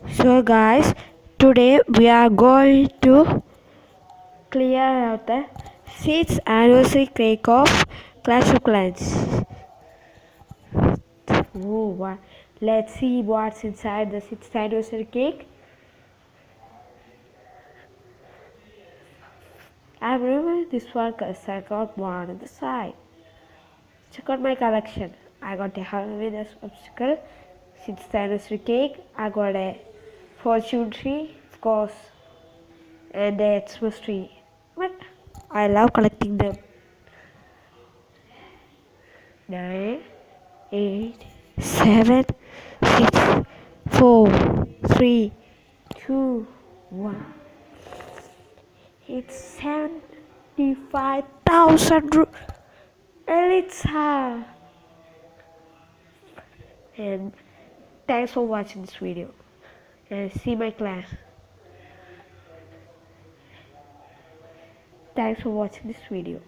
So guys, today we are going to clear out the 6th anniversary cake of Clash of Clans. Let's see what's inside the 6th anniversary cake. I'm removing this one because I got one on the side. Check out my collection. I got a Halloween obstacle, 6th anniversary cake. I got a fortune tree, of course, and a Xmas tree. But I love collecting them. 9, 8, 7, 6, 4, 3, 2, 1. It's 75,000 Elitsa. And thanks for watching this video. And see my clan. Thanks for watching this video.